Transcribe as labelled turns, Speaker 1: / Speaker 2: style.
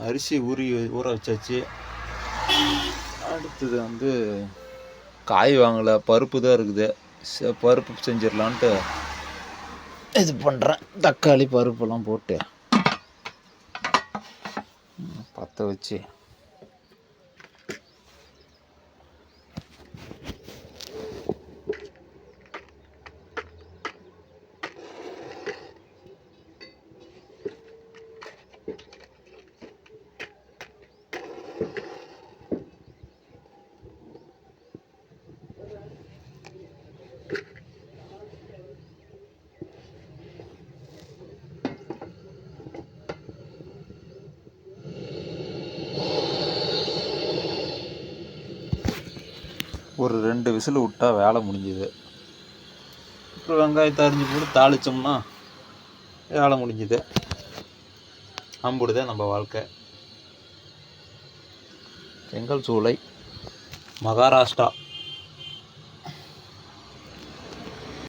Speaker 1: அரிசி ஊற வச்சாச்சு. அடுத்தது காய் வாங்கலை, பருப்பு தான் இருக்குது. பருப்பு செஞ்சிடலான்ட்டு இது பண்ணுறேன். தக்காளி பருப்பெல்லாம் போட்டு பற்ற வச்சு ஒரு 2 விசில் விட்டால் வேலை முடிஞ்சுது. அப்புறம் வெங்காயத்தை அரிஞ்சு போட்டு தாளித்தோம்னா வேலை முடிஞ்சுது. அம்புடுதான் நம்ம வாழ்க்கை. செங்கல் சூளை, மகாராஷ்டிரா.